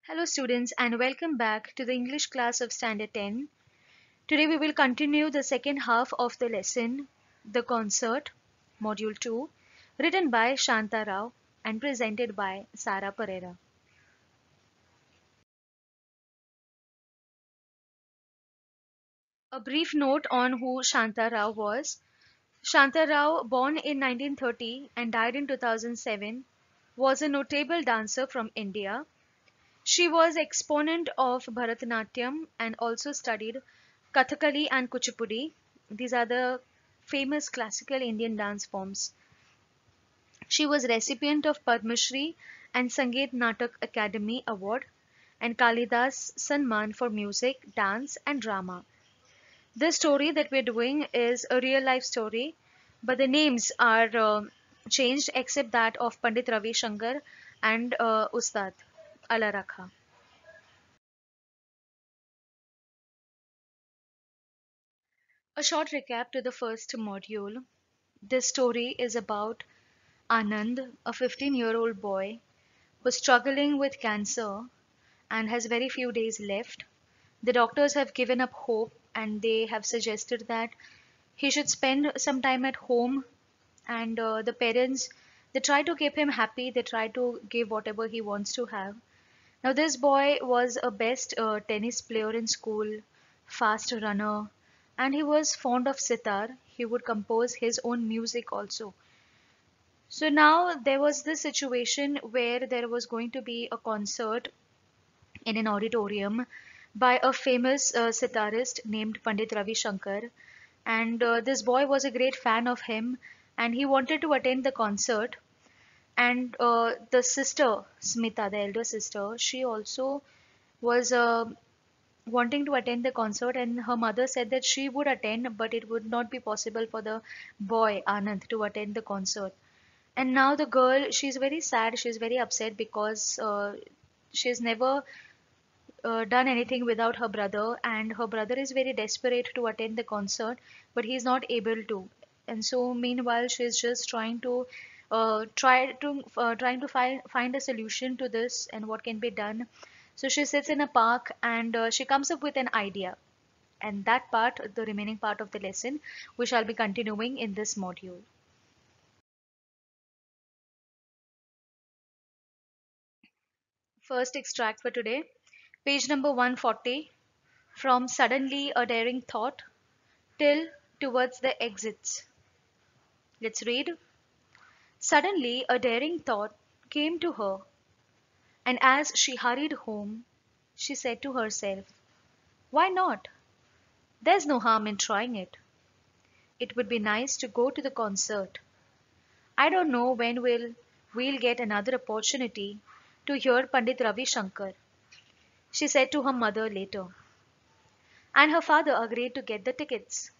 Hello, students, and welcome back to the English class of Standard 10. Today, we will continue the second half of the lesson, The Concert, Module 2, written by Shanta Rao and presented by Sara Pereira. A brief note on who Shanta Rao was. Shanta Rao, born in 1930 and died in 2007, was a notable dancer from India. She was exponent of Bharatanatyam and also studied Kathakali and Kuchipudi. These are the famous classical Indian dance forms. She was recipient of Padma Shri and Sangeet Natak Academy Award and Kalidas Sanman for music, dance and drama. This story that we're doing is a real life story, but the names are changed except that of Pandit Ravi Shankar and Ustad Allah Rakha. A short recap to the first module. This story is about Anand, a 15-year-old boy who's struggling with cancer and has very few days left. The doctors have given up hope and they have suggested that he should spend some time at home, and the parents, they try to keep him happy, they try to give whatever he wants to have. Now this boy was a best tennis player in school, fast runner, and he was fond of sitar. He would compose his own music also. So now there was this situation where there was going to be a concert in an auditorium by a famous sitarist named Pandit Ravi Shankar, and this boy was a great fan of him, and he wanted to attend the concert. And the sister Smita, the elder sister, she also was wanting to attend the concert, and her mother said that she would attend, but it would not be possible for the boy Anand to attend the concert. And now the girl, she's very sad, she's very upset because she's never done anything without her brother, and her brother is very desperate to attend the concert, but he's not able to. And so meanwhile she's just trying to find a solution to this and what can be done. So she sits in a park and she comes up with an idea, and that part, the remaining part of the lesson, we shall be continuing in this module. First extract for today, page number 140, from Suddenly a Daring Thought till Towards the Exits. Let's read. Suddenly a daring thought came to her, and as she hurried home, she said to herself, why not? There's no harm in trying it. It would be nice to go to the concert. I don't know when we'll get another opportunity to hear Pandit Ravi Shankar, she said to her mother later. And her father agreed to get the tickets.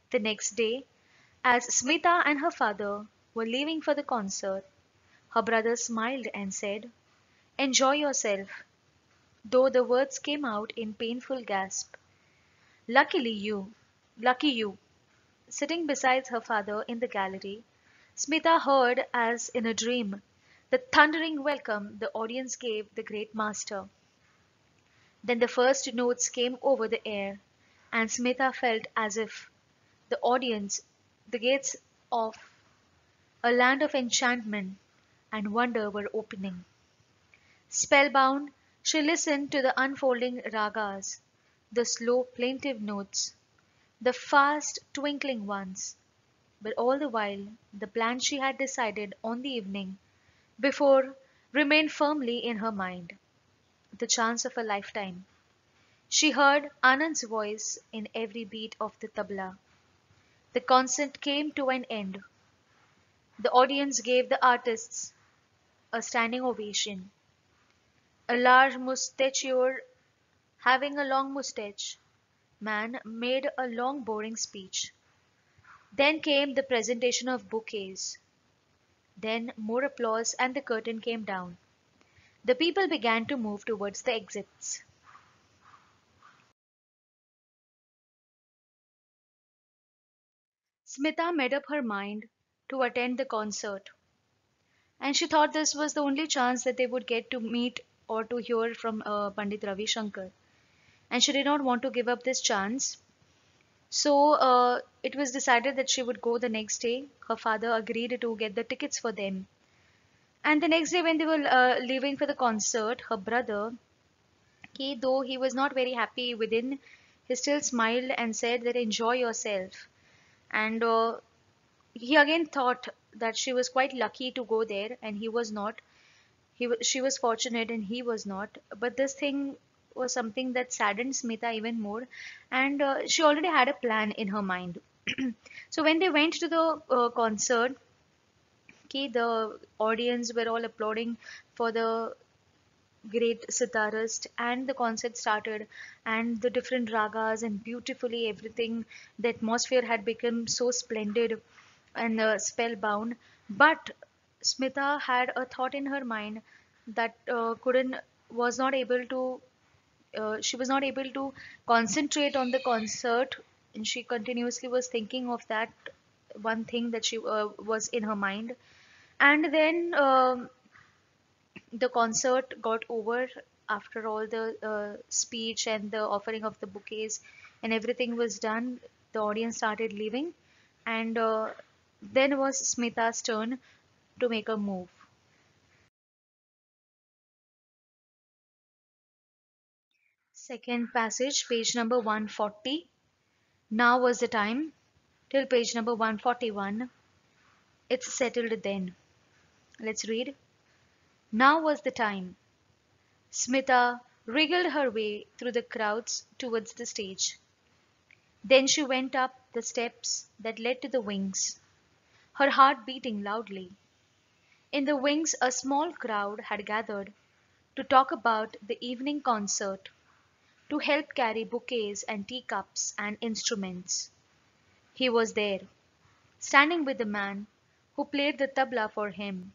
The next day, as Smita and her father were leaving for the concert, her brother smiled and said, enjoy yourself, though the words came out in painful gasp. Luckily you, lucky you. Sitting beside her father in the gallery, Smita heard, as in a dream, the thundering welcome the audience gave the great master. Then the first notes came over the air, and Smita felt as if the audience, the gates of a land of enchantment and wonder were opening. Spellbound, she listened to the unfolding ragas, the slow plaintive notes, the fast twinkling ones, but all the while the plan she had decided on the evening before remained firmly in her mind, the chance of a lifetime. She heard Anand's voice in every beat of the tabla. The concert came to an end. The audience gave the artists a standing ovation. A large mustachioed, having a long moustache, man made a long boring speech. Then came the presentation of bouquets. Then more applause and the curtain came down. The people began to move towards the exits. Smita made up her mind to attend the concert, and she thought this was the only chance that they would get to meet or to hear from Pandit Ravi Shankar, and she did not want to give up this chance. So it was decided that she would go the next day. Her father agreed to get the tickets for them. And the next day, when they were leaving for the concert, her brother, though he was not very happy within, he still smiled and said that enjoy yourself. And he again thought that she was quite lucky to go there, and he was not. She was fortunate, and he was not. But this thing was something that saddened Smita even more, and she already had a plan in her mind. So when they went to the concert, the audience were all applauding for the great sitarist, and the concert started, and the different ragas and beautifully everything, the atmosphere had become so splendid and spellbound. But Smita had a thought in her mind that couldn't was not able to she was not able to concentrate on the concert, and she continuously was thinking of that one thing that she was in her mind. And then the concert got over. After all the speech and the offering of the bouquets and everything was done, the audience started leaving, and then was Smita's turn to make a move. Second passage, page number 140. Now was the time, till page number 141. It's settled then. Let's read. Now was the time. Smita wriggled her way through the crowds towards the stage. Then she went up the steps that led to the wings, her heart beating loudly. In the wings, a small crowd had gathered to talk about the evening concert, to help carry bouquets and teacups and instruments. He was there, standing with the man who played the tabla for him,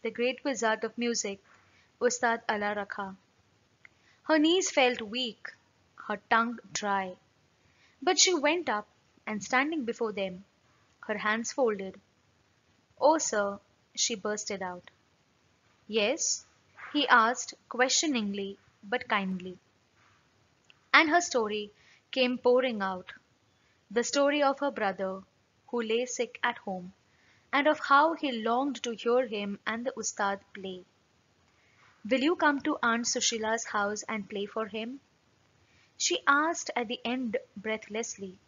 the great wizard of music, Ustad Allah Rakha. Her knees felt weak, her tongue dry, but she went up and standing before them, her hands folded. "Oh, sir," she bursted out. "Yes?" he asked questioningly but kindly. And her story came pouring out, the story of her brother who lay sick at home, and of how he longed to hear him and the Ustad play. "Will you come to Aunt Sushila's house and play for him?" she asked at the end breathlessly.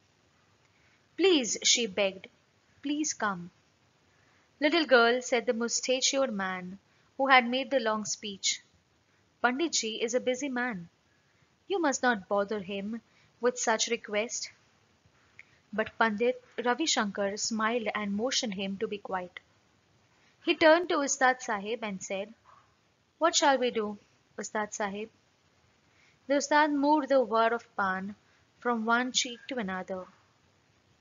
"Please," she begged, "please come." "Little girl," said the mustachioed man who had made the long speech, "Panditji is a busy man. You must not bother him with such request." But Pandit Ravi Shankar smiled and motioned him to be quiet. He turned to Ustad Sahib and said, "What shall we do, Ustad Sahib?" The Ustad moved the wad of pan from one cheek to another.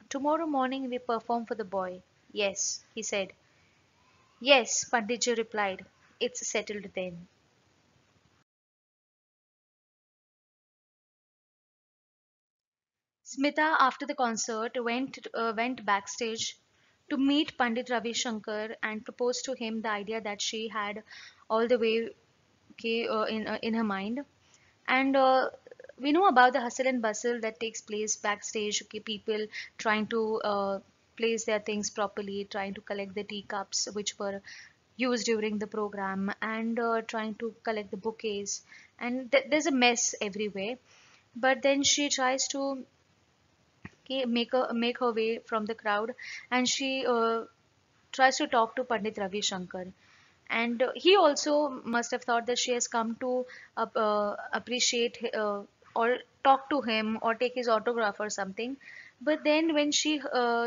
"Tomorrow morning we perform for the boy. Yes," he said. "Yes," Panditji replied. "It's settled then." Smita, after the concert, went backstage to meet Pandit Ravi Shankar and proposed to him the idea that she had all the way, in her mind. And we know about the hustle and bustle that takes place backstage. Okay, people trying to place their things properly, trying to collect the teacups which were used during the program, and trying to collect the bouquets. And there's a mess everywhere. But then she tries to make her way from the crowd, and she tries to talk to Pandit Ravi Shankar. And he also must have thought that she has come to appreciate or talk to him or take his autograph or something. But then when she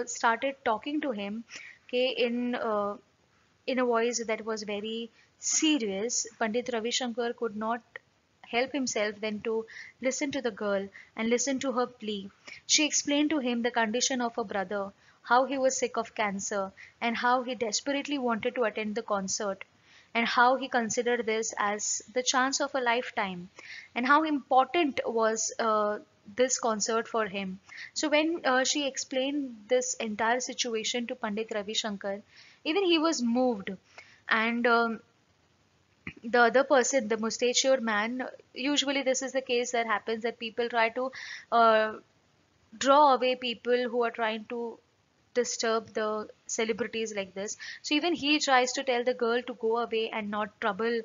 started talking to him, okay, in a voice that was very serious, Pandit Ravi Shankar could not help himself than to listen to the girl and listen to her plea. She explained to him the condition of her brother, how he was sick of cancer, and how he desperately wanted to attend the concert, and how he considered this as the chance of a lifetime, and how important was this concert for him. So when she explained this entire situation to Pandit Ravi Shankar, even he was moved, and the other person, the mustachioed man, usually this is the case that happens, that people try to uh, draw away people who are trying to disturb the celebrities like this. So even he tries to tell the girl to go away and not trouble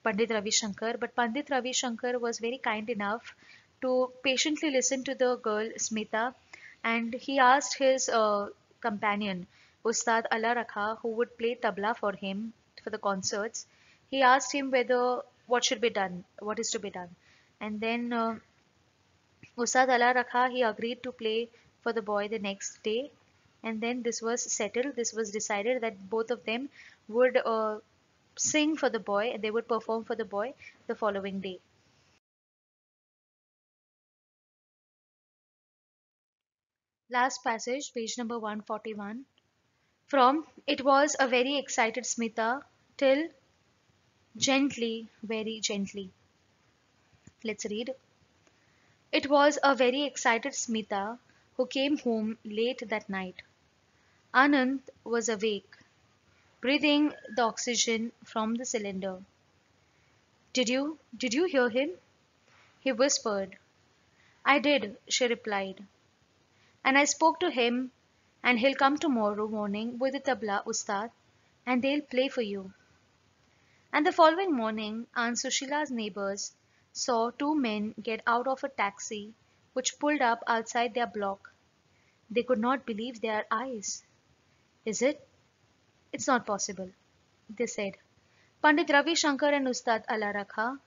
Pandit Ravi Shankar. But Pandit Ravi Shankar was very kind enough to patiently listen to the girl Smita, and he asked his companion Ustad Allah Rakha, who would play tabla for him for the concerts. He asked him whether what should be done, what is to be done, and then Ustad Allah Rakha, he agreed to play for the boy the next day, and then this was settled. This was decided that both of them would sing for the boy and they would perform for the boy the following day. Last passage, page number 141. From "It was a very excited Smita" till "Gently, very gently." Let's read. It was a very excited Smita who came home late that night. Anand was awake, breathing the oxygen from the cylinder. Did you hear him?" he whispered. "I did," she replied. "And I spoke to him, and he'll come tomorrow morning with the tabla, Ustad, and they'll play for you." And the following morning Aunt Sushila's neighbors saw two men get out of a taxi which pulled up outside their block. They could not believe their eyes. "Is it? It's not possible," they said. Pandit Ravi Shankar and Ustad Allah Rakha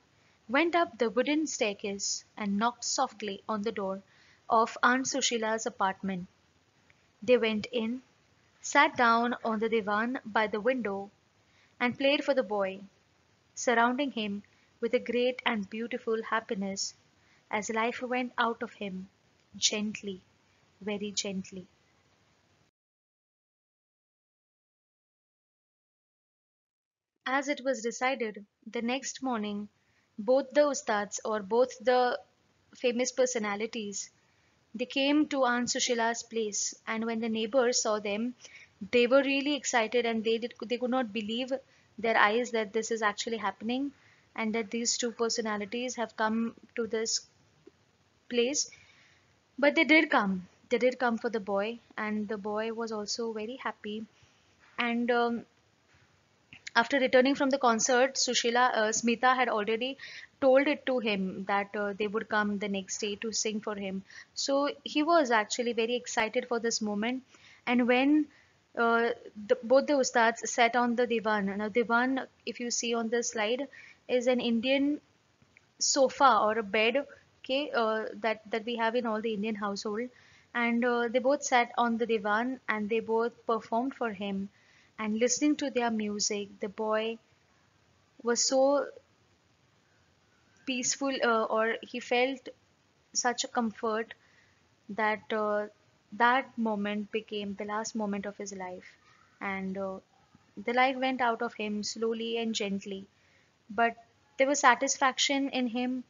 went up the wooden staircase and knocked softly on the door of Aunt Sushila's apartment. They went in, sat down on the divan by the window, and played for the boy, surrounding him with a great and beautiful happiness as life went out of him, gently, very gently. As it was decided, the next morning both the ustads, or both the famous personalities, they came to Aunt Sushila's place, and when the neighbors saw them, they were really excited, and they could not believe their eyes that this is actually happening, and that these two personalities have come to this place. But they did come. They did come for the boy, and the boy was also very happy. And after returning from the concert, Smita had already told it to him that they would come the next day to sing for him. So he was actually very excited for this moment. And when both the ustads sat on the divan, now divan, if you see on the slide, is an Indian sofa or a bed, okay, that we have in all the Indian household. And they both sat on the divan and they both performed for him. And listening to their music, the boy was so peaceful, or he felt such a comfort that that moment became the last moment of his life. And the life went out of him slowly and gently. But there was satisfaction in him,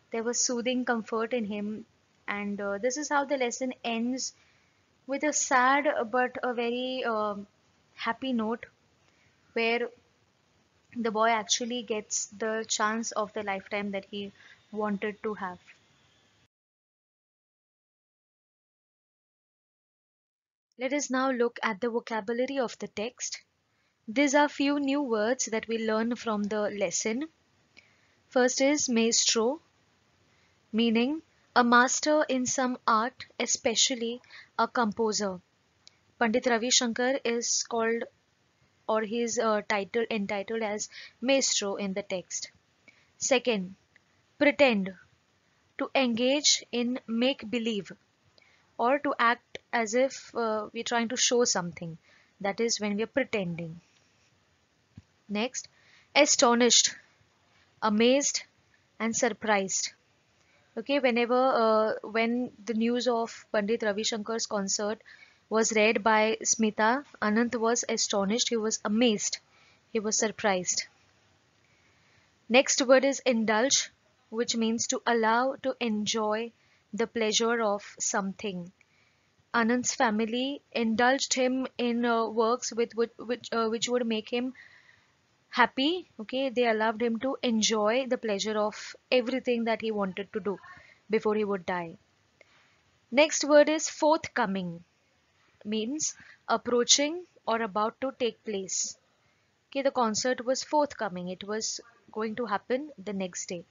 there was soothing comfort in him. And this is how the lesson ends, with a sad but a very happy note, where the boy actually gets the chance of the lifetime that he wanted to have. Let us now look at the vocabulary of the text. These are few new words that we learn from the lesson. First is maestro, meaning a master in some art, especially a composer. Pandit Ravi Shankar is called, or he is entitled as maestro in the text. Second, pretend, to engage in make believe, or to act as if we're trying to show something. That is when we are pretending. Next, astonished, amazed, and surprised. Okay, when the news of Pandit Ravi Shankar's concert was read by Smita, Anant was astonished, he was amazed, he was surprised. Next word is indulge, which means to allow, to enjoy the pleasure of something. Anand's family indulged him in works which would make him happy. Okay, they allowed him to enjoy the pleasure of everything that he wanted to do before he would die. Next word is forthcoming, means approaching or about to take place. Okay, the concert was forthcoming, it was going to happen the next day.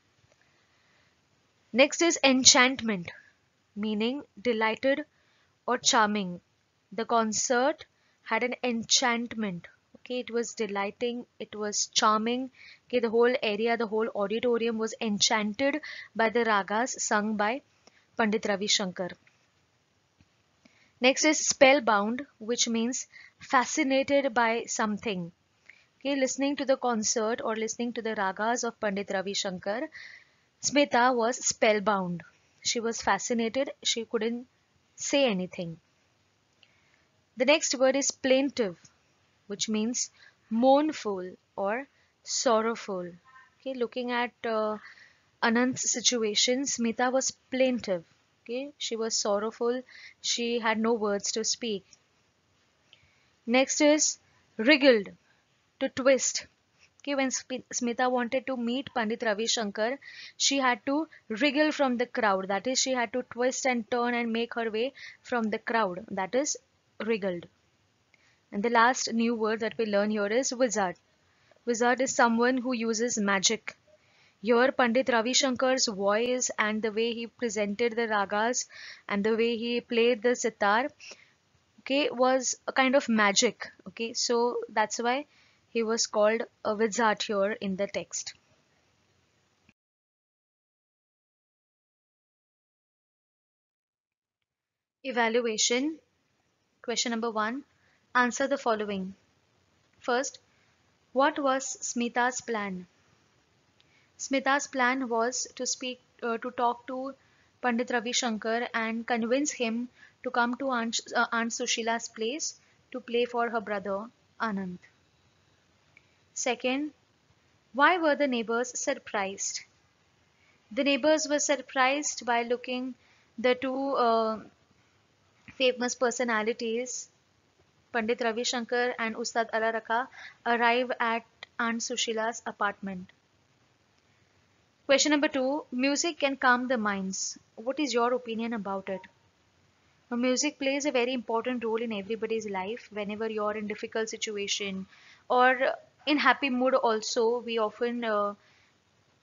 Next is enchantment, meaning delighted or charming. The concert had an enchantment. Okay, it was delighting, it was charming. Okay, the whole area, the whole auditorium was enchanted by the ragas sung by Pandit Ravi Shankar. Next is spellbound, which means fascinated by something. Okay, listening to the concert or listening to the ragas of Pandit Ravi Shankar, Smita was spellbound. She was fascinated, she couldn't say anything. The next word is plaintive, which means mournful or sorrowful. Okay, looking at Anant's situation, Smita was plaintive. Okay, she was sorrowful. She had no words to speak. Next is wriggled, to twist. Okay, when Smita wanted to meet Pandit Ravi Shankar, she had to wriggle from the crowd. That is, she had to twist and turn and make her way from the crowd. That is wriggled. And the last new word that we learn here is wizard. Wizard is someone who uses magic. Here, Pandit Ravi Shankar's voice and the way he presented the ragas and the way he played the sitar, okay, was a kind of magic. Okay, so that's why he was called a wizard here in the text. Evaluation. Question number one. Answer the following. First, what was Smita's plan? Smita's plan was to talk to Pandit Ravi Shankar and convince him to come to Aunt Sushila's place to play for her brother Anand. Second, why were the neighbors surprised? The neighbors were surprised by looking the two famous personalities, Pandit Ravi Shankar and Ustad Ala Raka, arrive at Aunt Sushila's apartment. Question number two, music can calm the minds. What is your opinion about it? Music plays a very important role in everybody's life. Whenever you're in difficult situation or in happy mood also, we often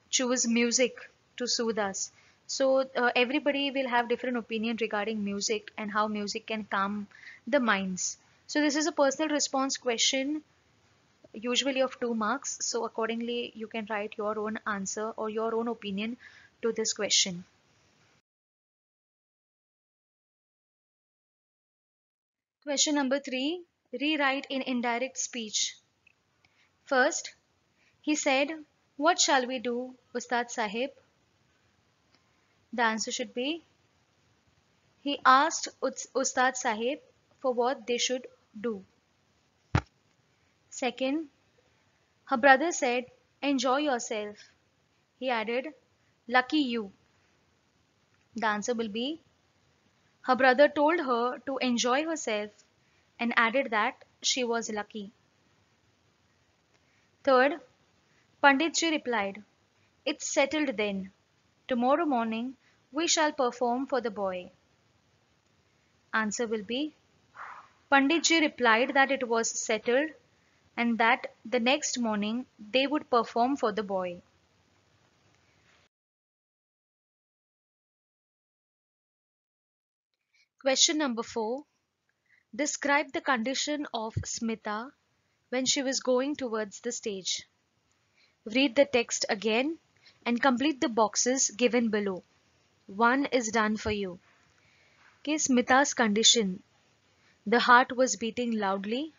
choose music to soothe us. So everybody will have different opinion regarding music and how music can calm the minds. So this is a personal response question, usually of 2 marks. So accordingly, you can write your own answer or your own opinion to this question. Question number 3. Rewrite in indirect speech. First, he said, "What shall we do, Ustad Sahib?" The answer should be, he asked Ustad Sahib for what they should do. Second, her brother said, "Enjoy yourself." He added, "Lucky you." The answer will be, her brother told her to enjoy herself and added that she was lucky. Third, Panditji replied, "It's settled then. Tomorrow morning we shall perform for the boy." Answer will be, Panditji replied that it was settled and that the next morning they would perform for the boy. Question number 4. Describe the condition of Smita when she was going towards the stage. Read the text again and complete the boxes given below. 1 is done for you. Okay, Smita's condition. The heart was beating loudly,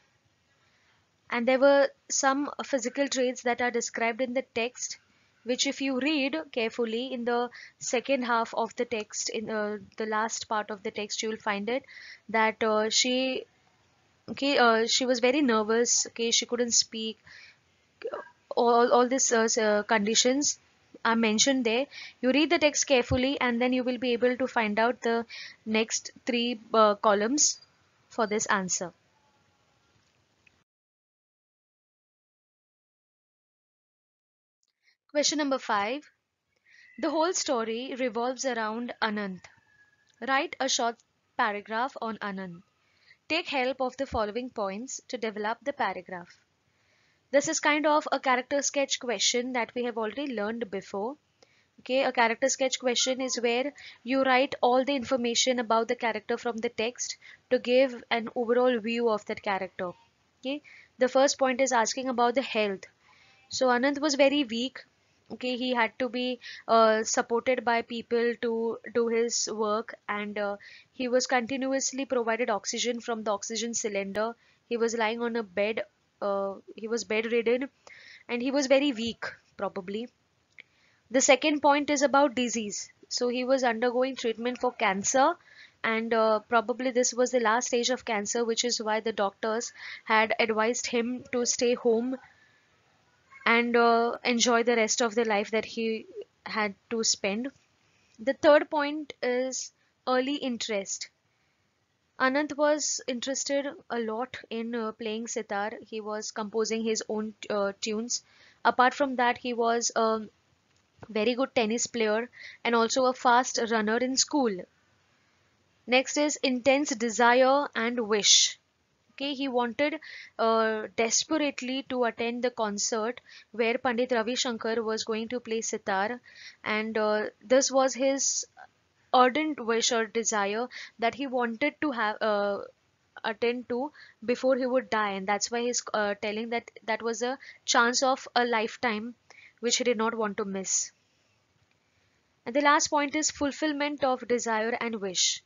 and there were some physical traits that are described in the text, which if you read carefully in the second half of the text, in the last part of the text, you will find it that she was very nervous. Okay, she couldn't speak. All these conditions are mentioned there. You read the text carefully and then you will be able to find out the next 3 columns for this answer. Question number 5. The whole story revolves around Anant. Write a short paragraph on Anant. Take help of the following points to develop the paragraph. This is kind of a character sketch question that we have already learned before. Okay, a character sketch question is where you write all the information about the character from the text to give an overall view of that character. Okay, the first point is asking about the health. So Anand was very weak. Okay, he had to be supported by people to do his work, and he was continuously provided oxygen from the oxygen cylinder. He was lying on a bed. He was bedridden, and he was very weak, probably. The second point is about disease. So he was undergoing treatment for cancer, and probably this was the last stage of cancer, which is why the doctors had advised him to stay home and enjoy the rest of the life that he had to spend. The third point is early interest. Anant was interested a lot in playing sitar. He was composing his own tunes. Apart from that, he was a very good tennis player and also a fast runner in school. Next is intense desire and wish. Okay, he wanted desperately to attend the concert where Pandit Ravi Shankar was going to play sitar, and this was his ardent wish or desire that he wanted to have attend to before he would die, and that's why he's telling that that was a chance of a lifetime which he did not want to miss. And the last point is fulfillment of desire and wish.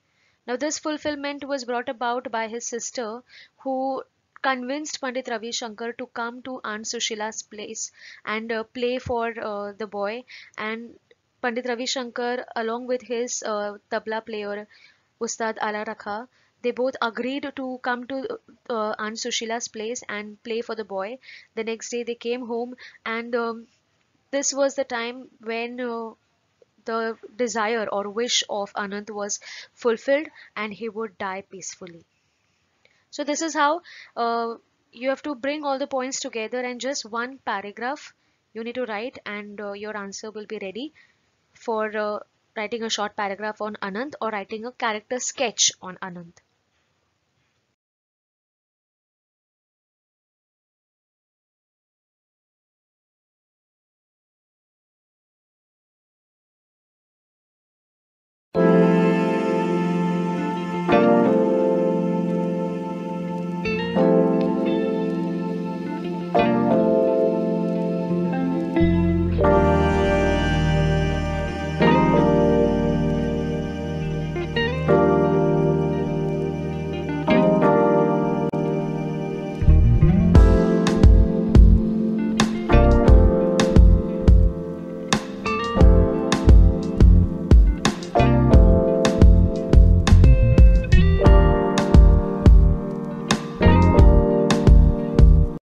Now, this fulfillment was brought about by his sister, who convinced Pandit Ravi Shankar to come to Aunt Sushila's place and play for the boy. And Pandit Ravi Shankar, along with his tabla player, Ustad Ala Rakha, they both agreed to come to Aunt Sushila's place and play for the boy. The next day, they came home, and this was the time when the desire or wish of Anant was fulfilled and he would die peacefully. So, this is how you have to bring all the points together and just one paragraph you need to write, and your answer will be ready for writing a short paragraph on Anant or writing a character sketch on Anant.